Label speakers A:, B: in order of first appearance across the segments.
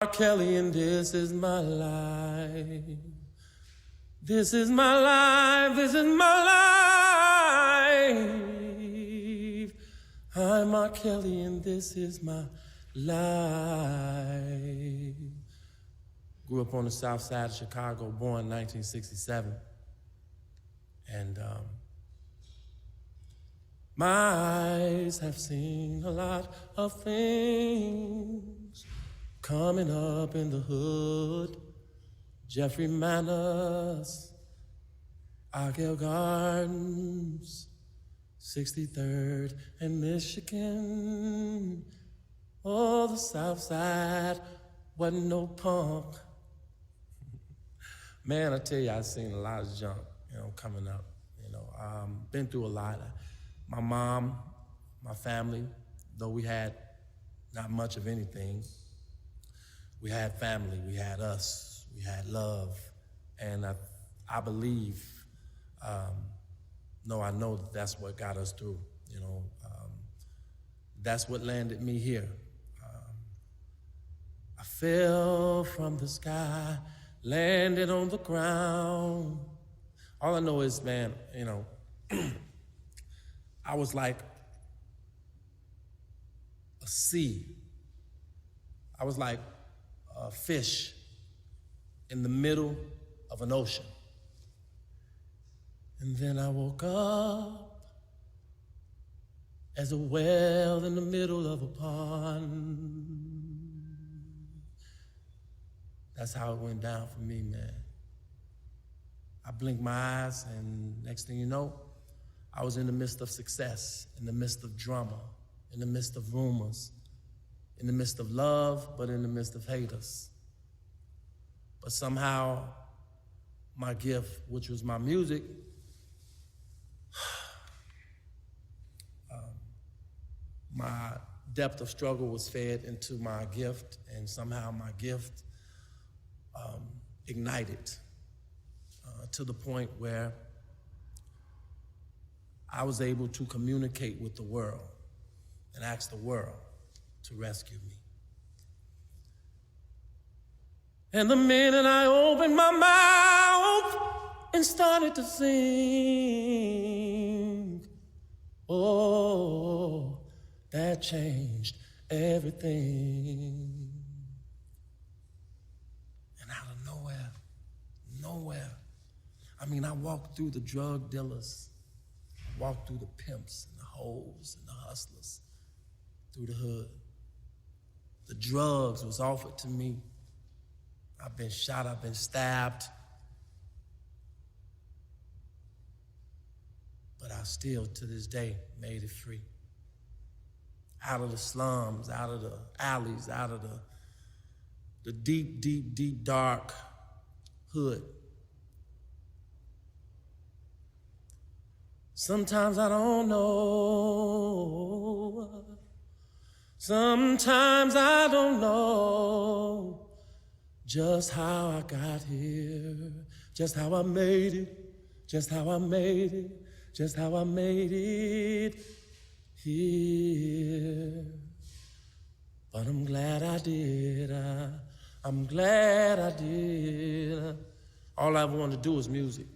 A: Rkelly, and this is my life. This is my life, this is my life. I'm Rkelly, and this is my life. Grew up on the south side of Chicago, born in 1967. And my eyes have seen a lot of things coming up in the hood. Jeffrey Manors, Argyle Gardens, 63rd and Michigan. Oh, the south side wasn't no punk. Man, I tell you, I've seen a lot of junk, coming up. Been through a lot. My mom, my family, though we had not much of anything, we had family, we had us, we had love. And I believe, I know that that's what got us through. That's what landed me here. I fell from the sky, landed on the ground. All I know is, man, I was like a sea. I was like a fish in the middle of an ocean. And then I woke up as a whale in the middle of a pond. That's how it went down for me, man. I blinked my eyes, and next thing you know, I was in the midst of success, in the midst of drama, in the midst of rumors, in the midst of love, but in the midst of haters. But somehow, my gift, which was my music, my depth of struggle was fed into my gift, and somehow my gift ignited to the point where I was able to communicate with the world and ask the world to rescue me. And the minute I opened my mouth and started to sing, oh, that changed everything. And out of nowhere, I walked through the drug dealers, walked through the pimps and the hoes and the hustlers, through the hood. The drugs was offered to me. I've been shot, I've been stabbed. But I still, to this day, made it free. Out of the slums, out of the alleys, out of the deep, deep, deep, dark hood. Sometimes I don't know. Sometimes I don't know just how I got here, just how I made it, just how I made it, just how I made it here. But I'm glad I did. I'm glad I did. All I ever wanted to do was music,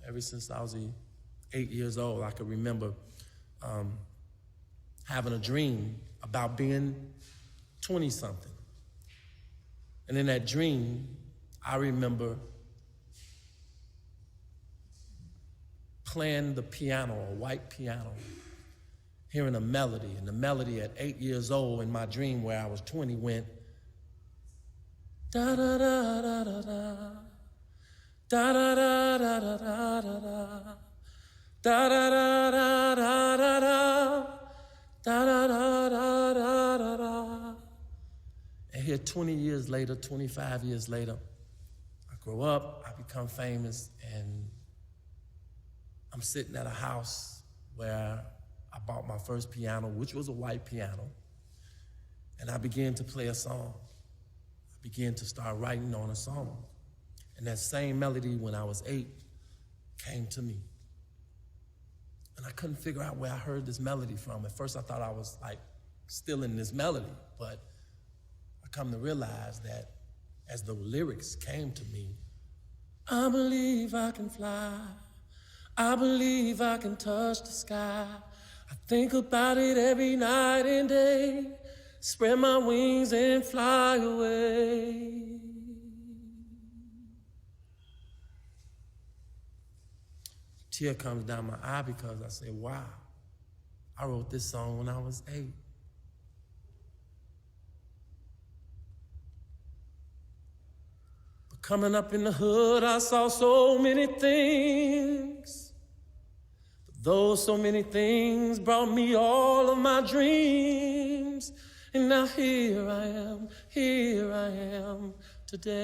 A: ever since I was 8 years old. I could remember having a dream about being 20-something. And in that dream, I remember playing the piano, a white piano, hearing a melody. And the melody at 8 years old in my dream where I was 20 went, da-da-da-da-da-da, da-da-da-da-da-da-da. Da da da da da da da da da da da da da. And here 20 years later, 25 years later, I grow up, I become famous, and I'm sitting at a house where I bought my first piano, which was a white piano, and I began to play a song. I began to start writing on a song. And that same melody when I was 8 came to me. And I couldn't figure out where I heard this melody from. At first I thought I was like still in this melody, but I come to realize that as the lyrics came to me, I believe I can fly. I believe I can touch the sky. I think about it every night and day. Spread my wings and fly away. Tear comes down my eye because I say, wow, I wrote this song when I was 8. But coming up in the hood, I saw so many things. But those so many things brought me all of my dreams. And now here I am today.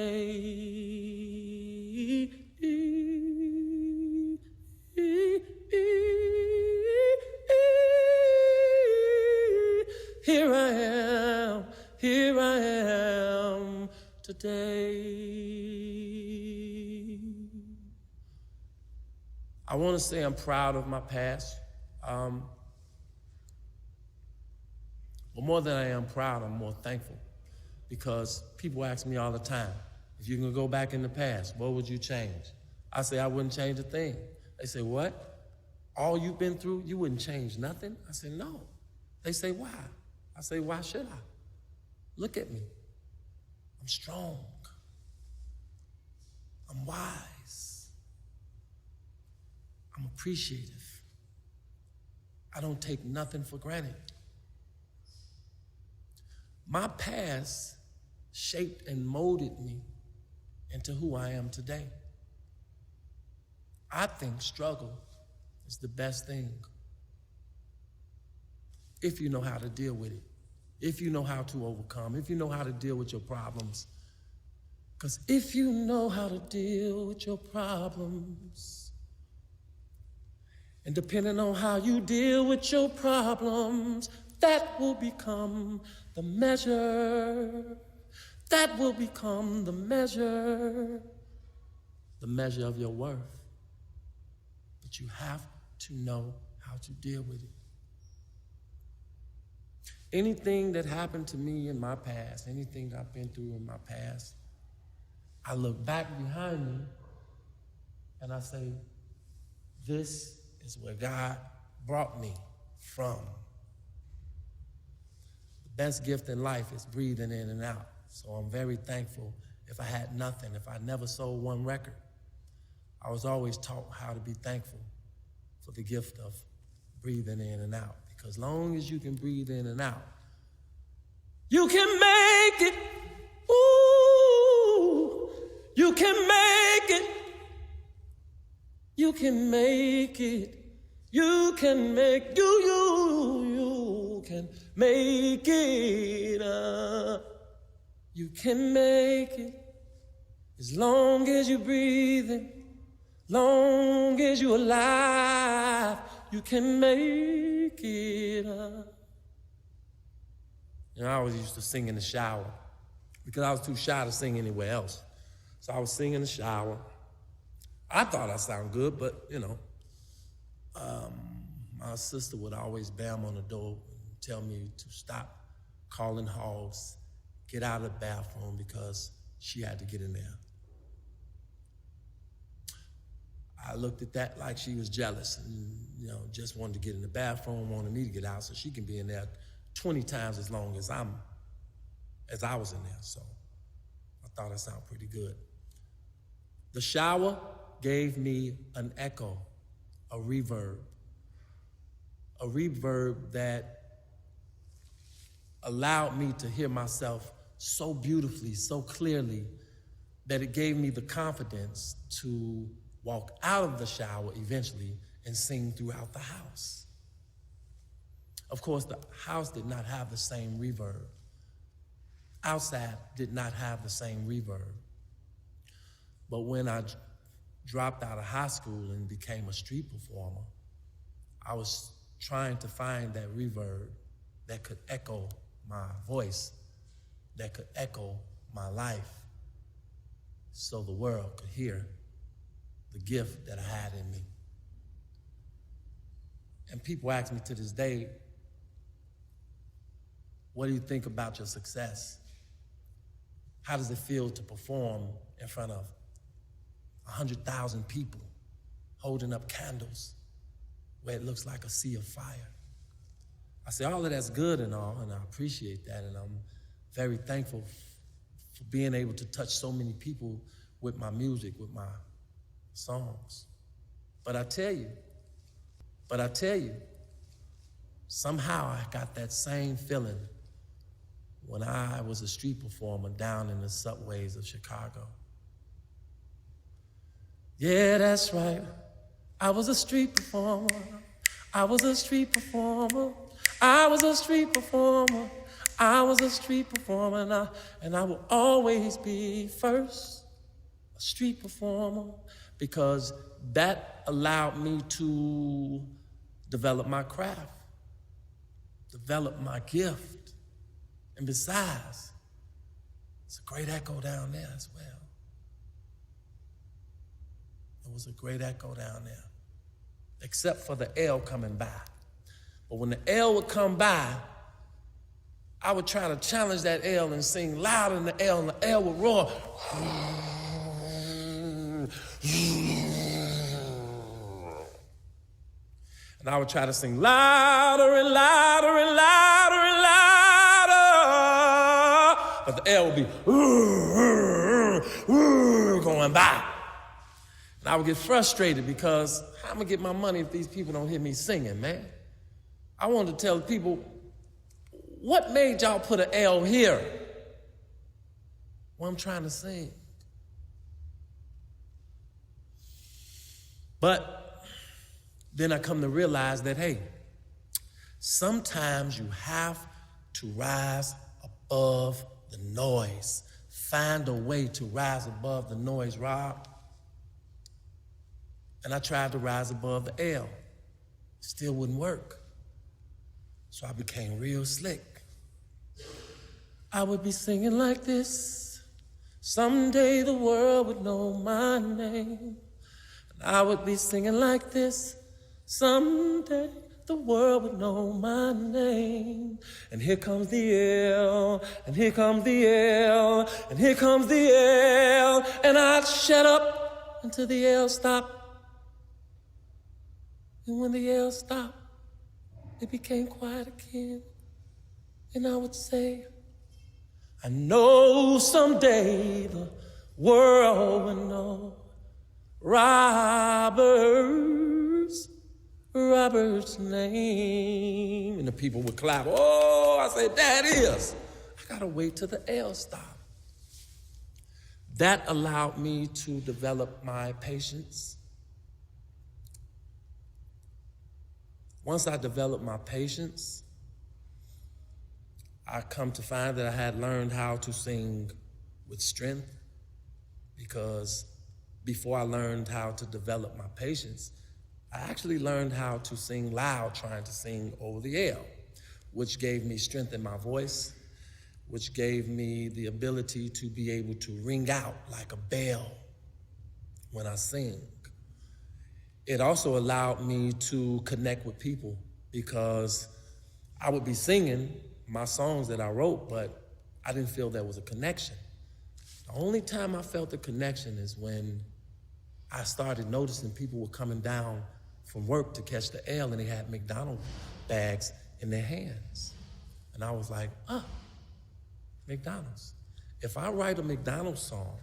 A: Here I am today. I want to say I'm proud of my past. But more than I am proud, I'm more thankful. Because people ask me all the time, if you can go back in the past, what would you change? I say I wouldn't change a thing. They say, what? All you've been through, you wouldn't change nothing? I say, no. They say, why? I say, why should I? Look at me. I'm strong. I'm wise. I'm appreciative. I don't take nothing for granted. My past shaped and molded me into who I am today. I think struggle is the best thing if you know how to deal with it, if you know how to overcome, if you know how to deal with your problems. Because if you know how to deal with your problems, and depending on how you deal with your problems, that will become the measure. That will become the measure of your worth. But you have to know how to deal with it. Anything that happened to me in my past, anything I've been through in my past, I look back behind me and I say, this is where God brought me from. The best gift in life is breathing in and out. So I'm very thankful. If I had nothing, if I never sold one record, I was always taught how to be thankful for the gift of breathing in and out. Because long as you can breathe in and out, you can make it. Ooh, you can make it. You can make it. You can make you can make it. You can make it as long as you're breathing. Long as you're alive, you can make it up. You know, I always used to sing in the shower because I was too shy to sing anywhere else. So I was singing in the shower. I thought I sounded good, but, you know, my sister would always bam on the door and tell me to stop calling hogs, get out of the bathroom because she had to get in there. I looked at that like she was jealous and, you know, just wanted to get in the bathroom, wanted me to get out so she can be in there 20 times as long as I was in there. So I thought it sounded pretty good. The shower gave me an echo, a reverb that allowed me to hear myself so beautifully, so clearly, that it gave me the confidence to walk out of the shower eventually and sing throughout the house. Of course, the house did not have the same reverb. Outside did not have the same reverb. But when I dropped out of high school and became a street performer, I was trying to find that reverb that could echo my voice, that could echo my life, so the world could hear the gift that I had in me. And people ask me to this day, what do you think about your success? How does it feel to perform in front of 100,000 people holding up candles where it looks like a sea of fire? I say, all of that's good and all, and I appreciate that, and I'm very thankful for being able to touch so many people with my music, with my songs. But I tell you, somehow I got that same feeling when I was a street performer down in the subways of Chicago. Yeah, that's right. I was a street performer. I was a street performer. I was a street performer. I was a street performer, and I will always be first, a street performer, because that allowed me to develop my craft, develop my gift. And besides, it's a great echo down there as well. It was a great echo down there, except for the L coming by. But when the L would come by, I would try to challenge that L and sing louder than the L, and the L would roar. And I would try to sing louder and louder and louder and louder. But the L would be going by. And I would get frustrated because how am I gonna get my money if these people don't hear me singing, man? I wanted to tell people, what made y'all put an L here? Well, I'm trying to sing. But then I come to realize that, hey, sometimes you have to rise above the noise. Find a way to rise above the noise, Rob. And I tried to rise above the L. Still wouldn't work. So I became real slick. I would be singing like this. Someday the world would know my name. And I would be singing like this. Someday the world would know my name. And here comes the L, and here comes the L, and here comes the L. And I'd shut up until the L stopped. And when the L stopped, it became quiet again. And I would say, I know someday the world will know Robert's name. And the people would clap. Oh, I said, that is. I gotta wait till the L stop. That allowed me to develop my patience. Once I developed my patience, I come to find that I had learned how to sing with strength, because before I learned how to develop my patience, I actually learned how to sing loud, trying to sing over the L, which gave me strength in my voice, which gave me the ability to be able to ring out like a bell when I sing. It also allowed me to connect with people, because I would be singing my songs that I wrote, but I didn't feel there was a connection. The only time I felt a connection is when I started noticing people were coming down from work to catch the L, and they had McDonald's bags in their hands. And I was like, McDonald's. If I write a McDonald's song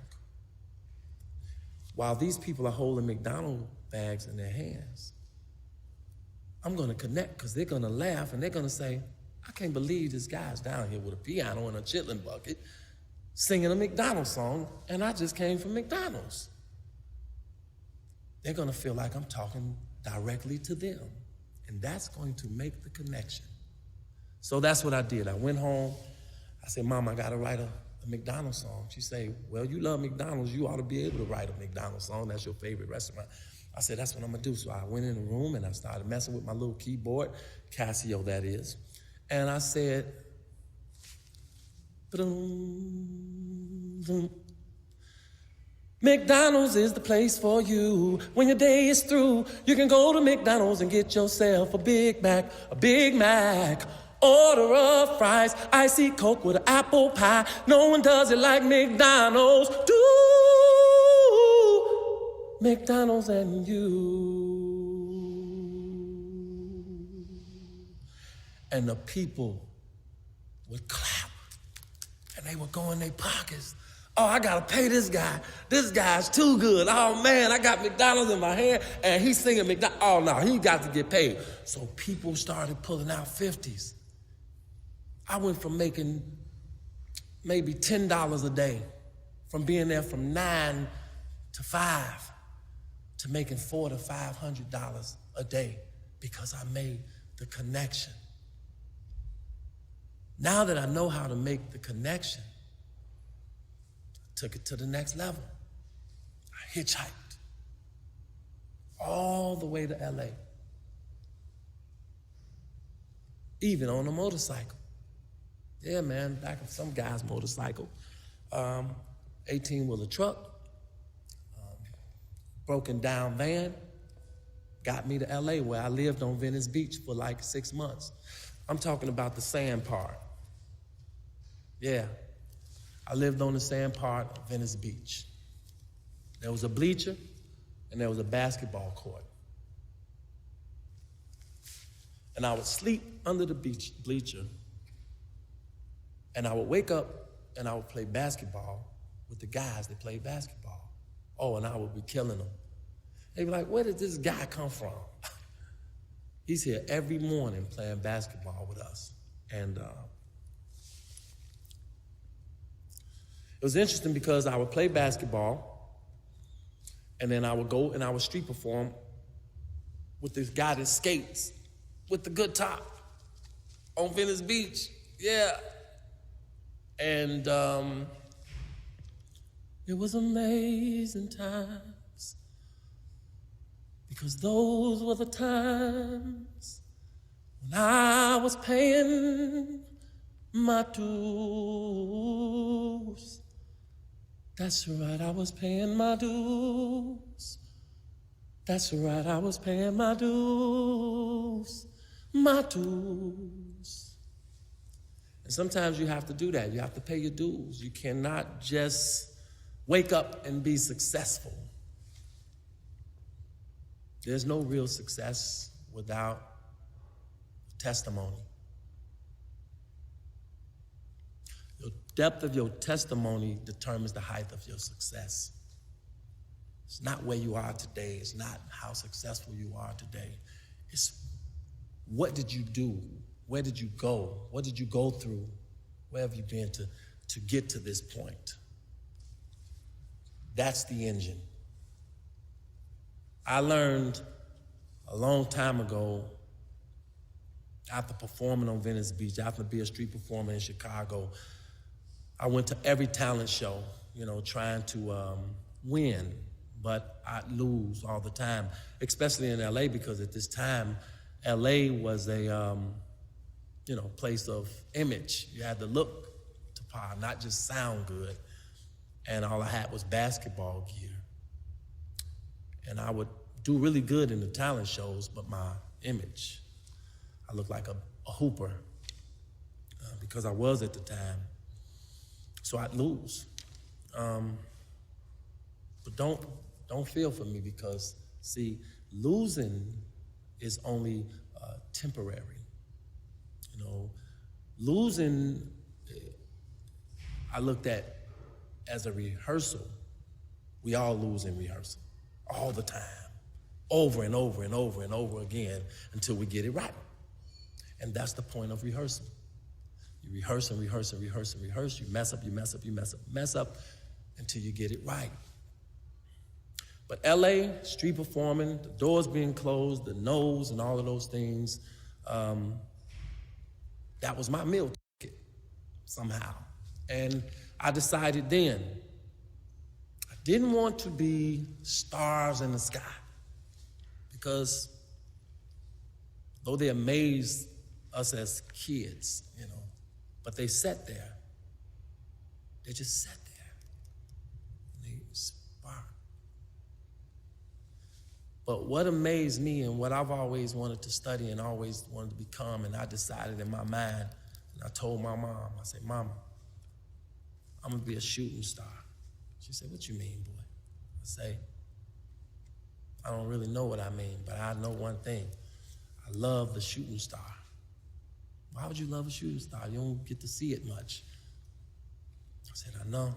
A: while these people are holding McDonald's bags in their hands, I'm gonna connect, because they're gonna laugh and they're gonna say, I can't believe this guy's down here with a piano and a chitlin bucket singing a McDonald's song, and I just came from McDonald's. They're gonna feel like I'm talking directly to them, and that's going to make the connection. So that's what I did. I went home, I said, Mom, I gotta write a McDonald's song. She said, well, you love McDonald's, you ought to be able to write a McDonald's song, that's your favorite restaurant. I said, that's what I'm gonna do. So I went in the room and I started messing with my little keyboard, Casio that is, and I said, McDonald's is the place for you. When your day is through, you can go to McDonald's and get yourself a Big Mac, a Big Mac. Order of fries, icy Coke with an apple pie. No one does it like McDonald's. Do McDonald's and you. And the people would clap, and they would go in their pockets. Oh, I gotta pay this guy. This guy's too good. Oh man, I got McDonald's in my hand, and he's singing McDonald's. Oh no, he got to get paid. So people started pulling out 50s. I went from making maybe $10 a day, from being there from 9 to 5, to making $400 to $500 a day because I made the connection. Now that I know how to make the connection, I took it to the next level. I hitchhiked all the way to LA, even on a motorcycle. Yeah, man, back on some guy's motorcycle. 18-wheeler truck, broken down van, got me to LA, where I lived on Venice Beach for like 6 months. I'm talking about the sand part. Yeah, I lived on the sand part of Venice Beach. There was a bleacher and there was a basketball court. And I would sleep under the bleacher, and I would wake up and I would play basketball with the guys that played basketball. Oh, and I would be killing them. They'd be like, where did this guy come from? He's here every morning playing basketball with us. And it was interesting because I would play basketball, and then I would go and I would street perform with this guy that skates with the good top on Venice Beach. Yeah. And it was amazing times, because those were the times when I was paying my dues. That's right, I was paying my dues. That's right, I was paying my dues. My dues. And sometimes you have to do that. You have to pay your dues. You cannot just wake up and be successful. There's no real success without testimony. The depth of your testimony determines the height of your success. It's not where you are today. It's not how successful you are today. It's what did you do? Where did you go? What did you go through? Where have you been to get to this point? That's the engine. I learned a long time ago, after performing on Venice Beach, after being a street performer in Chicago, I went to every talent show, trying to win, but I'd lose all the time, especially in LA, because at this time, LA was a place of image. You had to look to par, not just sound good. And all I had was basketball gear. And I would do really good in the talent shows, but my image, I looked like a hooper because I was at the time. So I'd lose. But don't feel for me, because, see, losing is only temporary. Losing, I looked at as a rehearsal. We all lose in rehearsal all the time, over and over and over and over again, until we get it right. And that's the point of rehearsal. You rehearse and rehearse and rehearse and rehearse. You mess up, you mess up, you mess up, mess up, until you get it right. But LA, street performing, the doors being closed, the no's and all of those things, that was my meal ticket somehow. And I decided then, I didn't want to be stars in the sky, because though they amazed us as kids, but they sat there. They just sat there. And they sparked. But what amazed me and what I've always wanted to study and always wanted to become, and I decided in my mind, and I told my mom, I said, Mama, I'm gonna be a shooting star. She said, what you mean, boy? I say, I don't really know what I mean, but I know one thing. I love the shooting star. Why would you love a shooting star? You don't get to see it much. I said, I know.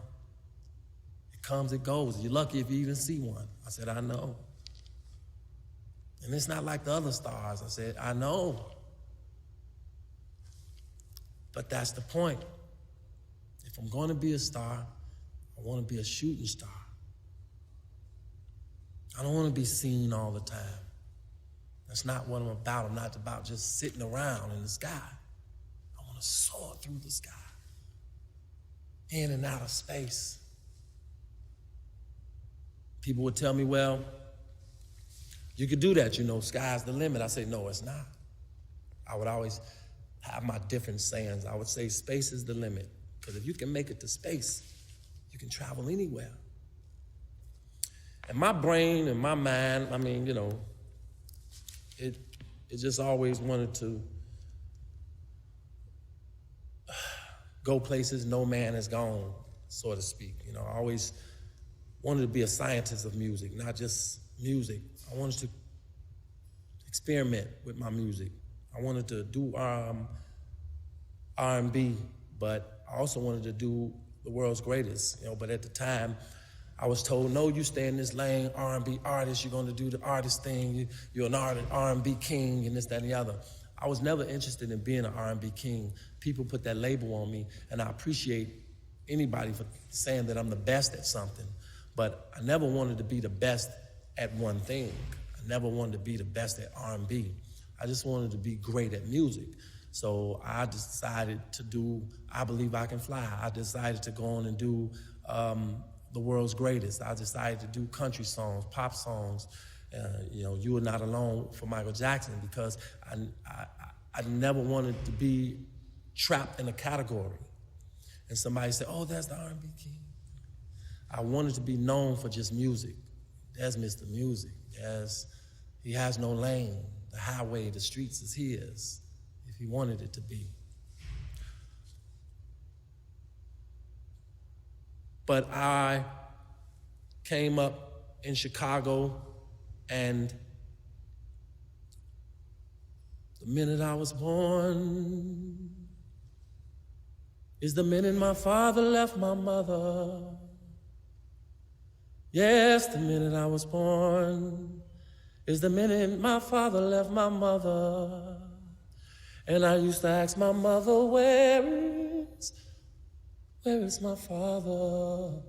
A: It comes, it goes. You're lucky if you even see one. I said, I know. And it's not like the other stars. I said, I know. But that's the point. If I'm going to be a star, I want to be a shooting star. I don't want to be seen all the time. That's not what I'm about. I'm not about just sitting around in the sky. I want to soar through the sky, in and out of space. People would tell me, well, you could do that, sky's the limit. I say, no, it's not. I would always have my different sayings. I would say space is the limit, because if you can make it to space, you can travel anywhere. And my brain and my mind, it just always wanted to go places no man has gone, so to speak. I always wanted to be a scientist of music, not just music. I wanted to experiment with my music. I wanted to do R&B, but I also wanted to do the world's greatest. But at the time, I was told, no, you stay in this lane, R&B artist, you're going to do the artist thing, you're an R&B king, and this, that, and the other. I was never interested in being an R&B king. People put that label on me, and I appreciate anybody for saying that I'm the best at something, but I never wanted to be the best at one thing. I never wanted to be the best at R&B. I just wanted to be great at music. So I decided to do I Believe I Can Fly. I decided to go on and do the world's greatest. I decided to do country songs, pop songs, You Are Not Alone for Michael Jackson, because I never wanted to be trapped in a category. And somebody said, oh, that's the R&B king. I wanted to be known for just music. There's Mr. Music. He has no lane. The highway, the streets is his, if he wanted it to be. But I came up in Chicago, and the minute I was born is the minute my father left my mother. Yes, the minute I was born is the minute my father left my mother. And I used to ask my mother, where is my father?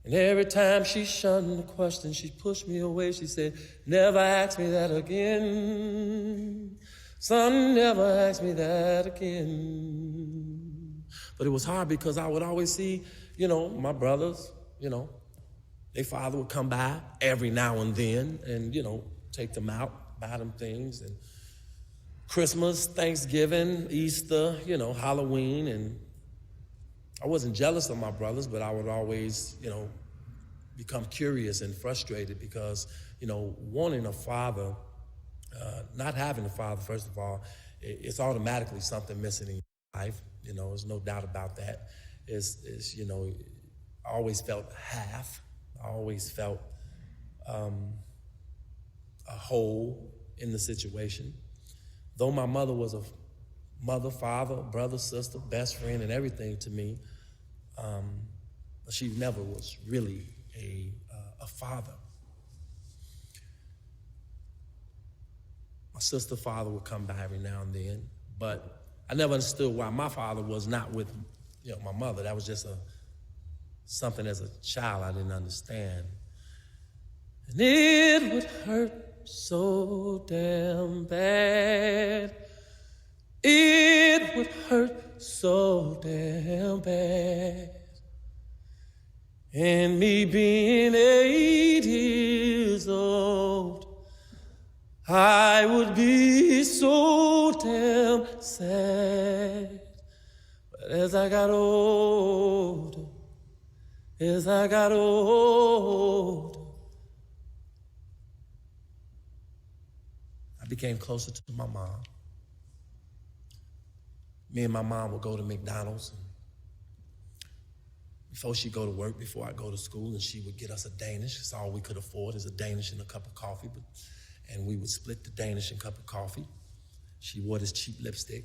A: And every time she shunned the question, she pushed me away. She said, never ask me that again. Son, never ask me that again. But it was hard because I would always see, my brothers, their father would come by every now and then and, take them out, buy them things. And Christmas, Thanksgiving, Easter, Halloween. And I wasn't jealous of my brothers, but I would always, become curious and frustrated because, wanting a father, not having a father, first of all, it's automatically something missing in your life. There's no doubt about that. I always felt half. I always felt a hole in the situation. Though my mother was a mother, father, brother, sister, best friend, and everything to me, but she never was really a father. My sister's father would come by every now and then, but I never understood why my father was not with my mother. That was just something as a child I didn't understand. And it would hurt so damn bad. It would hurt so damn bad. And me being 8 years old, I would be so damn sad. But as I got older, I became closer to my mom. Me and my mom would go to McDonald's. And before she'd go to work, before I go to school, and she would get us a Danish. It's all we could afford is a Danish and a cup of coffee. And we would split the Danish and cup of coffee. She wore this cheap lipstick.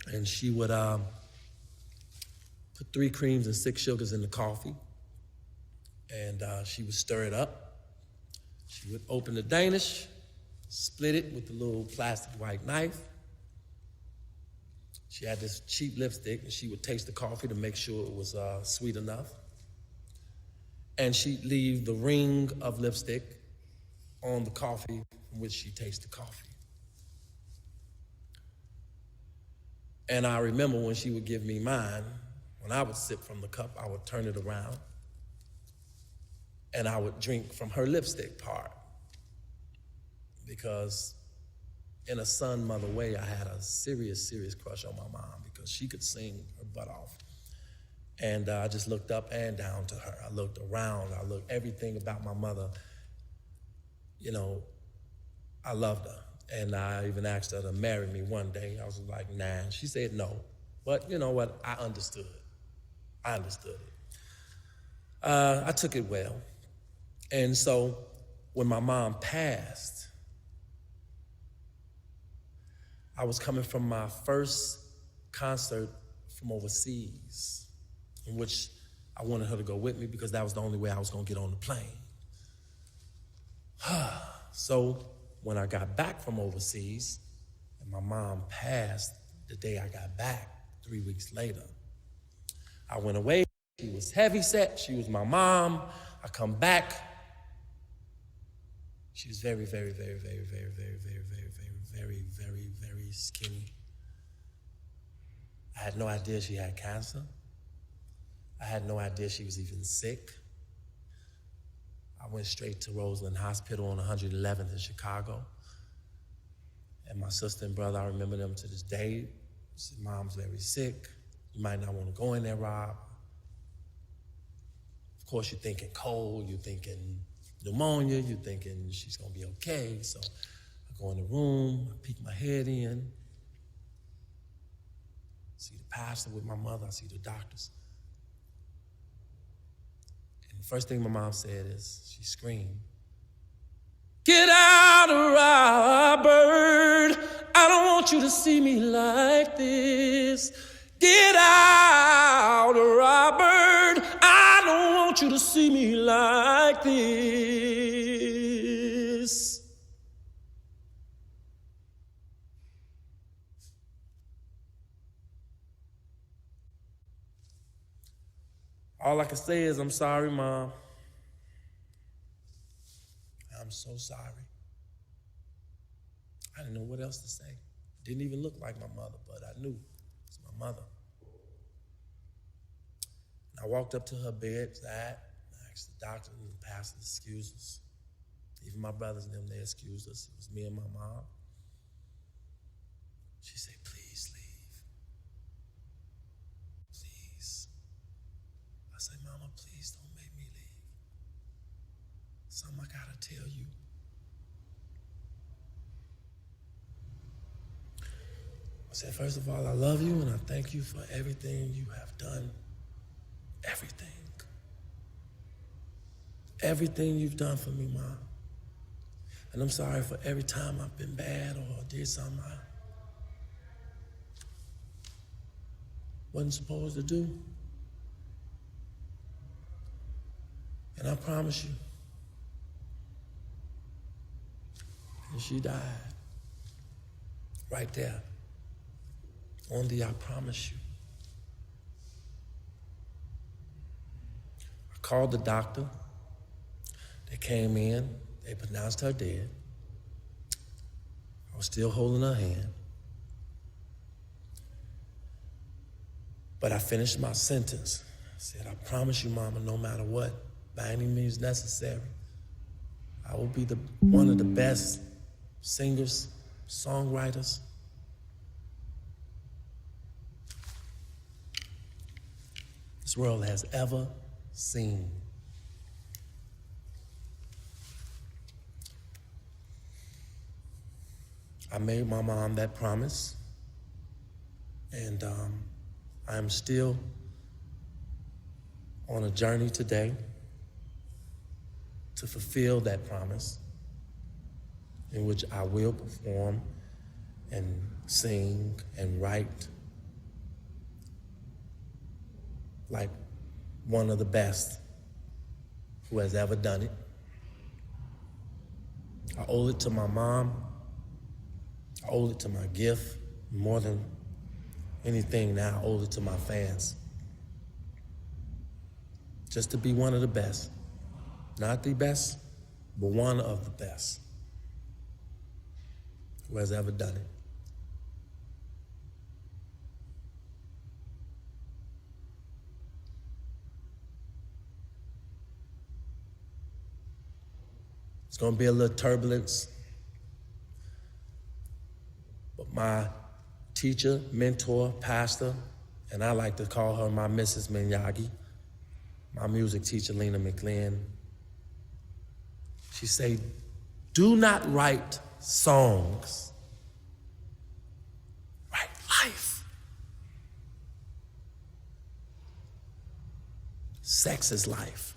A: And she would put 3 creams and 6 sugars in the coffee. And she would stir it up. She would open the Danish, split it with a little plastic white knife. She had this cheap lipstick, and she would taste the coffee to make sure it was sweet enough. And she'd leave the ring of lipstick on the coffee from which she tasted the coffee. And I remember when she would give me mine, when I would sip from the cup, I would turn it around, and I would drink from her lipstick part. Because in a son-mother way, I had a serious, serious crush on my mom because she could sing her butt off. And I just looked up and down to her. I looked around. I looked everything about my mother. You know, I loved her. And I even asked her to marry me one day. I was like, nah. She said no. But you know what? I understood. I understood it. I took it well. And so when my mom passed, I was coming from my first concert from overseas, in which I wanted her to go with me because that was the only way I was going to get on the plane. So when I got back from overseas, and my mom passed the day I got back, 3 weeks later, I went away. She was heavy set. She was my mom. I come back. She was very, very, very, very, very, very, very, very, very, very, very skinny. I had no idea she had cancer. I had no idea she was even sick. I went straight to Roseland Hospital on 111th in Chicago. And my sister and brother, I remember them to this day. Said, Mom's very sick. You might not want to go in there, Rob. Of course, you're thinking cold, you're thinking pneumonia, you're thinking she's going to be okay. So I go in the room, I peek my head in, see the pastor with my mother, I see the doctors. And the first thing my mom said is, she screamed, "Get out, Robert! I don't want you to see me like this. Get out, Robert! I don't want you to see me like this." All I can say is, I'm sorry, Mom. I'm so sorry. I didn't know what else to say. Didn't even look like my mother, but I knew it's my mother. And I walked up to her bedside. I asked the doctor and the pastor to excuse us. Even my brothers and them, they excused us. It was me and my mom. She said, "Please leave. Please." I said, "Mama, please don't make me leave. Something I gotta tell you." I said, "First of all, I love you and I thank you for everything you have done. Everything. Everything you've done for me, Mom. And I'm sorry for every time I've been bad or did something I wasn't supposed to do. And I promise you." And she died. Right there. On the "I promise you." I called the doctor. They came in. They pronounced her dead. I was still holding her hand. But I finished my sentence. I said, "I promise you, Mama, no matter what, by any means necessary, I will be one of the best singers, songwriters this world has ever seen." I made my mom that promise, and I am still on a journey today to fulfill that promise, in which I will perform and sing and write like one of the best who has ever done it. I owe it to my mom. I owe it to my gift. More than anything now, I owe it to my fans. Just to be one of the best. Not the best, but one of the best who has ever done it. It's gonna be a little turbulence, but my teacher, mentor, pastor, and I like to call her my Mrs. Miyagi, my music teacher, Lena McLean, she said, do not write songs, write life. Sex is life.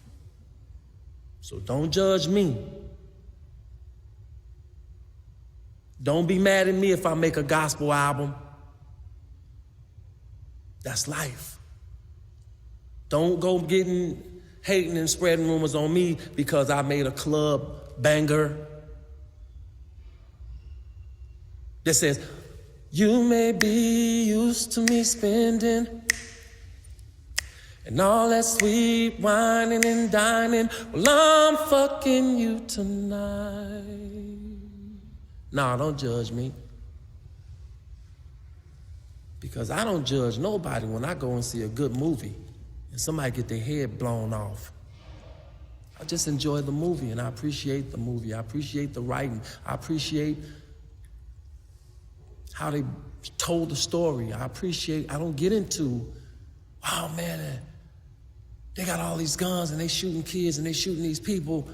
A: So don't judge me. Don't be mad at me if I make a gospel album. That's life. Don't go hating and spreading rumors on me because I made a club banger that says, you may be used to me spending and all that sweet whining and dining. Well, I'm fucking you tonight. Nah, don't judge me. Because I don't judge nobody when I go and see a good movie and somebody get their head blown off. I just enjoy the movie and I appreciate the movie. I appreciate the writing. I appreciate how they told the story. I don't get into, wow, man, they got all these guns and they shooting kids and they shooting these people.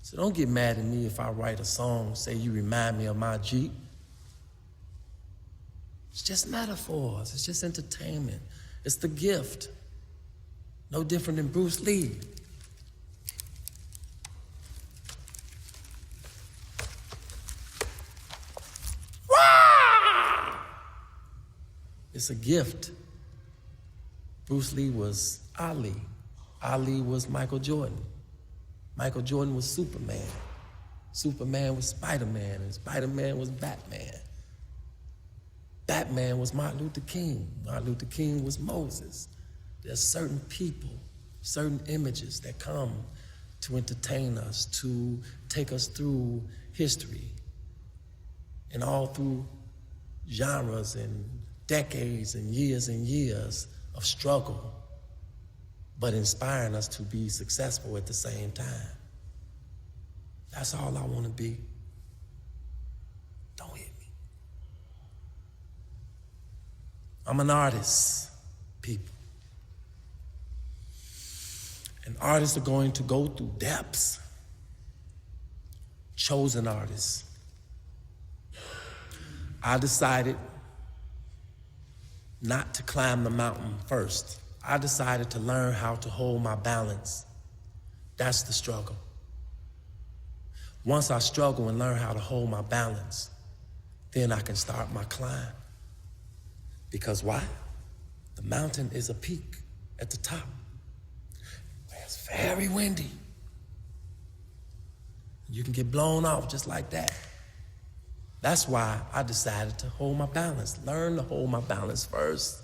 A: So don't get mad at me if I write a song, say you remind me of my Jeep. It's just metaphors, it's just entertainment. It's the gift. No different than Bruce Lee. It's a gift. Bruce Lee was Ali. Ali was Michael Jordan. Michael Jordan was Superman. Superman was Spider-Man, and Spider-Man was Batman. Batman was Martin Luther King. Martin Luther King was Moses. There's certain people, certain images that come to entertain us, to take us through history, and all through genres and decades and years of struggle, but inspiring us to be successful at the same time. That's all I want to be. Don't hit me. I'm an artist, people. And artists are going to go through depths. Chosen artists. I decided not to climb the mountain first. I decided to learn how to hold my balance. That's the struggle. Once I struggle and learn how to hold my balance, then I can start my climb. Because why? The mountain is a peak at the top. It's very windy. You can get blown off just like that. That's why I decided to hold my balance, learn to hold my balance first.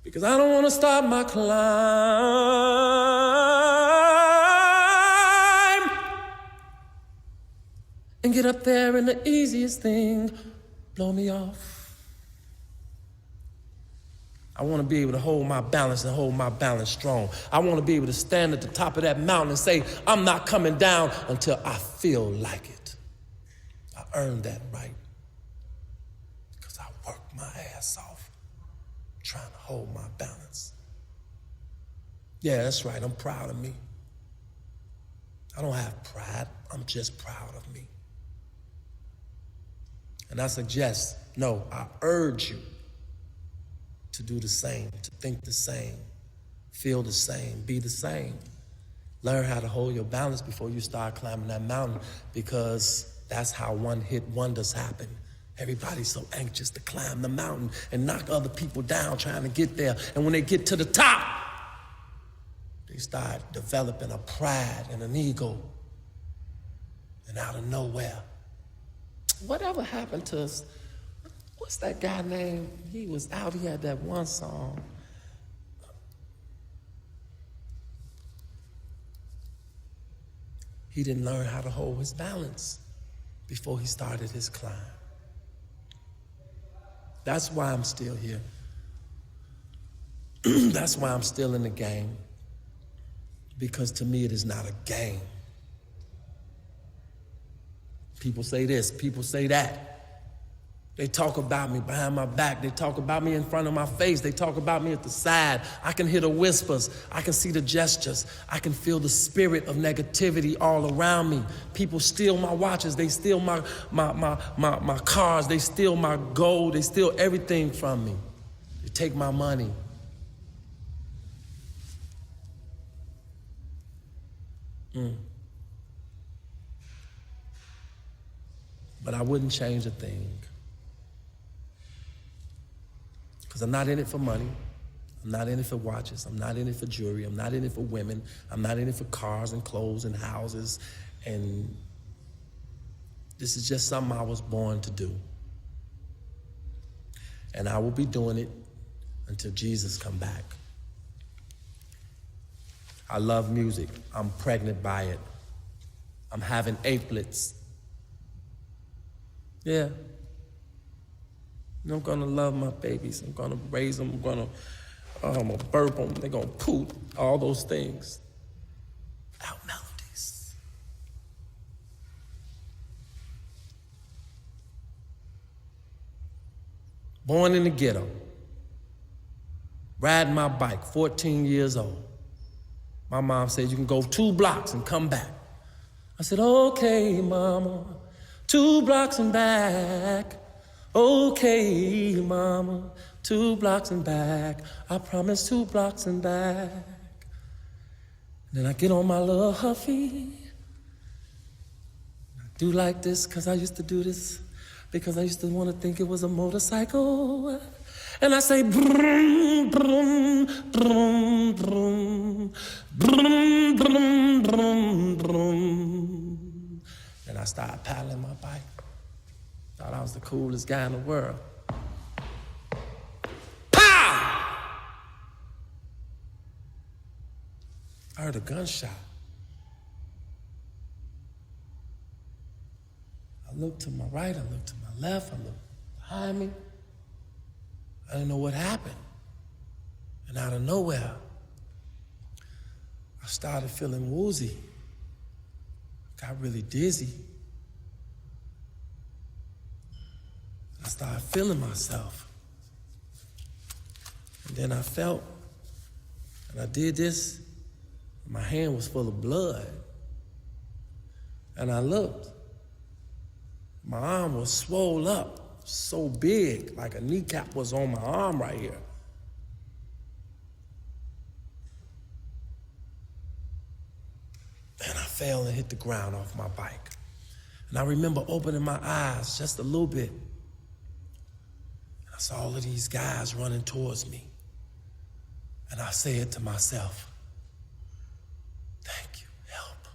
A: Because I don't want to start my climb and get up there and the easiest thing blow me off. I want to be able to hold my balance and hold my balance strong. I want to be able to stand at the top of that mountain and say, I'm not coming down until I feel like it. I earned that right because I worked my ass off trying to hold my balance. Yeah, that's right. I'm proud of me. I don't have pride. I'm just proud of me. And I suggest, no, I urge you to do the same, to think the same, feel the same, be the same. Learn how to hold your balance before you start climbing that mountain, because that's how one-hit wonders happen. Everybody's so anxious to climb the mountain and knock other people down trying to get there. And when they get to the top, they start developing a pride and an ego. And out of nowhere, whatever happened to us? What's that guy named? He was out, he had that one song. He didn't learn how to hold his balance before he started his climb. That's why I'm still here. That's why I'm still in the game. Because to me, it is not a game. People say this, people say that. They talk about me behind my back. They talk about me in front of my face. They talk about me at the side. I can hear the whispers. I can see the gestures. I can feel the spirit of negativity all around me. People steal my watches. They steal my cars. They steal my gold. They steal everything from me. They take my money. But I wouldn't change a thing. Because I'm not in it for money. I'm not in it for watches. I'm not in it for jewelry. I'm not in it for women. I'm not in it for cars and clothes and houses. And this is just something I was born to do. And I will be doing it until Jesus come back. I love music. I'm pregnant by it. I'm having applets. Yeah. I'm gonna love my babies. I'm gonna raise them. I'm gonna burp them. They're gonna poop. All those things. Out melodies. Born in the ghetto. Riding my bike, 14 years old. My mom said, you can go 2 blocks and come back. I said, okay, mama, 2 blocks and back. Okay, mama, 2 blocks and back. I promise 2 blocks and back. Then I get on my little Huffy. I do like this because I used to do this, because I used to want to think it was a motorcycle. And I say, brum, brum, brum, brum, brum, brum, brum, brum. And I started paddling my bike. Thought I was the coolest guy in the world. Pow! I heard a gunshot. I looked to my right, I looked to my left, I looked behind me. I didn't know what happened. And out of nowhere, I started feeling woozy. Got really dizzy. I started feeling myself. And then I felt, and I did this, my hand was full of blood. And I looked. My arm was swole up, so big, like a kneecap was on my arm right here. And I fell and hit the ground off my bike. And I remember opening my eyes just a little bit. And I saw all of these guys running towards me. And I said to myself, thank you, help,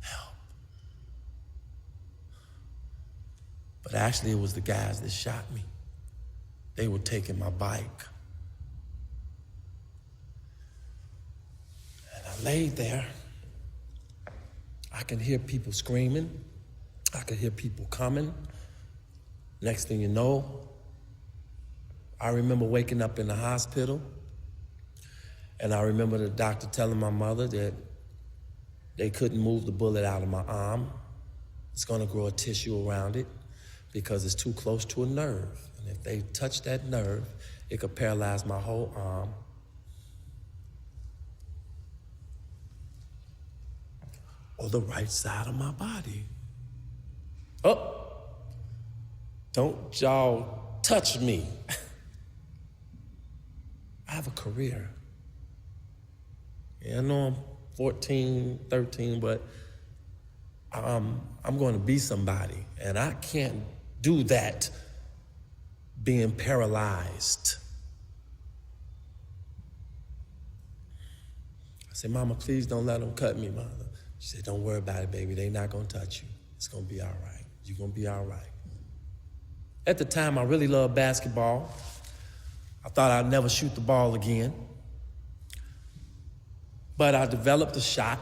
A: help. But actually it was the guys that shot me. They were taking my bike. And I laid there. I could hear people screaming. I could hear people coming. Next thing you know, I remember waking up in the hospital, and I remember the doctor telling my mother that they couldn't move the bullet out of my arm. It's gonna grow a tissue around it because it's too close to a nerve. And if they touch that nerve, it could paralyze my whole arm. Or the right side of my body. Oh, Don't y'all touch me. I have a career. Yeah, I know I'm 14, 13, but I'm going to be somebody, and I can't do that being paralyzed. I said, Mama, please don't let them cut me, Mother. She said, don't worry about it, baby. They're not going to touch you. It's going to be all right. You're going to be all right. At the time, I really loved basketball. I thought I'd never shoot the ball again. But I developed a shot.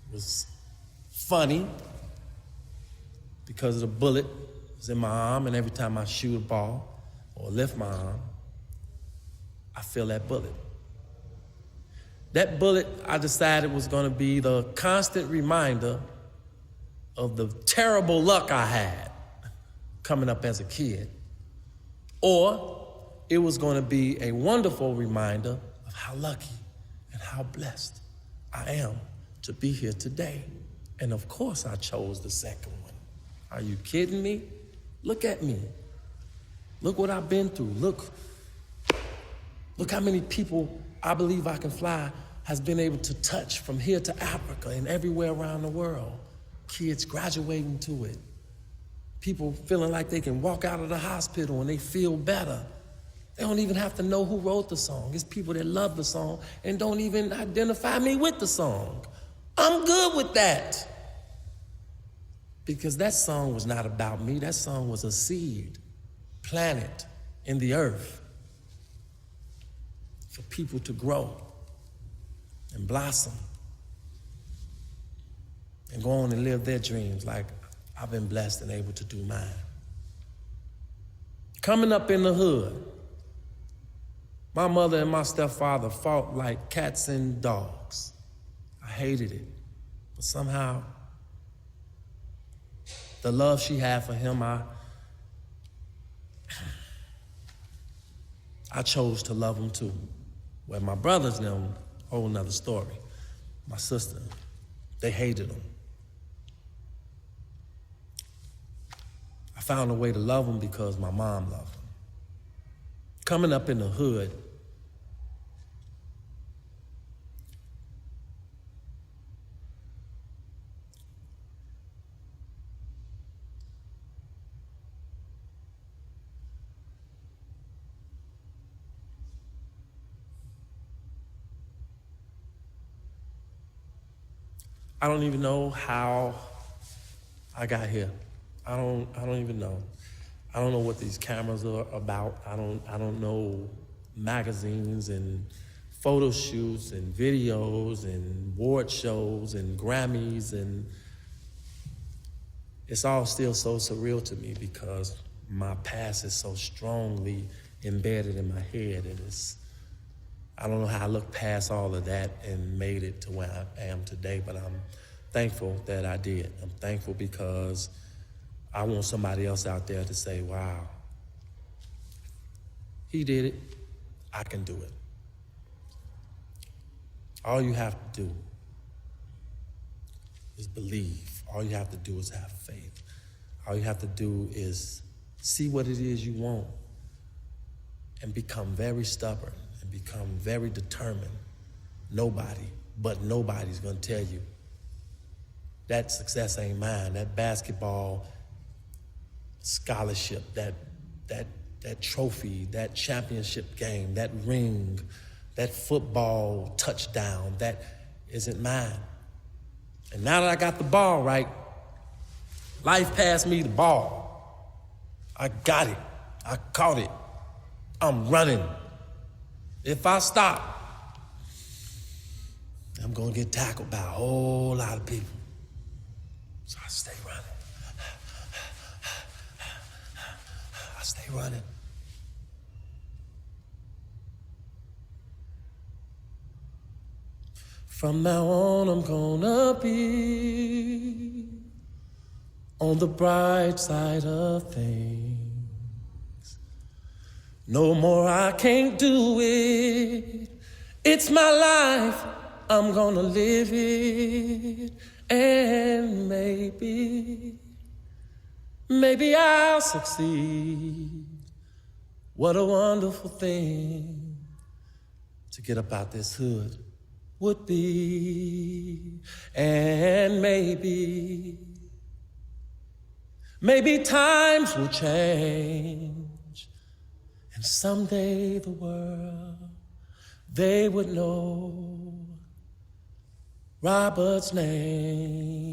A: It was funny because of the bullet was in my arm, and every time I shoot a ball or lift my arm, I feel that bullet. That bullet, I decided, was going to be the constant reminder of the terrible luck I had coming up as a kid, or it was going to be a wonderful reminder of how lucky and how blessed I am to be here today. And of course I chose the second one. Are you kidding me? Look at me. Look what I've been through. Look how many people I Believe I Can Fly has been able to touch from here to Africa and everywhere around the world. Kids graduating to it. People feeling like they can walk out of the hospital and they feel better. They don't even have to know who wrote the song. It's people that love the song and don't even identify me with the song. I'm good with that. Because that song was not about me. That song was a seed planted in the earth for people to grow and blossom and go on and live their dreams like I've been blessed and able to do mine. Coming up in the hood, my mother and my stepfather fought like cats and dogs. I hated it, but somehow the love she had for him, I chose to love him too. Where my brothers, them, whole nother story. My sister, they hated him. I found a way to love him because my mom loved him. Coming up in the hood, I don't even know how I got here. I don't even know. I don't know what these cameras are about. I don't know magazines and photo shoots and videos and award shows and Grammys, and it's all still so surreal to me because my past is so strongly embedded in my head, and I don't know how I looked past all of that and made it to where I am today, but I'm thankful that I did. I'm thankful because I want somebody else out there to say, wow, he did it, I can do it. All you have to do is believe. All you have to do is have faith. All you have to do is see what it is you want and become very stubborn and become very determined. Nobody's gonna tell you that success ain't mine. That basketball scholarship, that trophy, that championship game, that ring, that football touchdown, that isn't mine. And now that I got the ball right, life passed me the ball. I got it. I caught it. I'm running. If I stop, I'm gonna get tackled by a whole lot of people. So I stay running. I stay running. From now on, I'm gonna be on the bright side of things. No more, I can't do it. It's my life, I'm gonna live it. And maybe maybe I'll succeed. What a wonderful thing to get up out this hood would be. And maybe times will change, and someday the world, they would know Robert's name.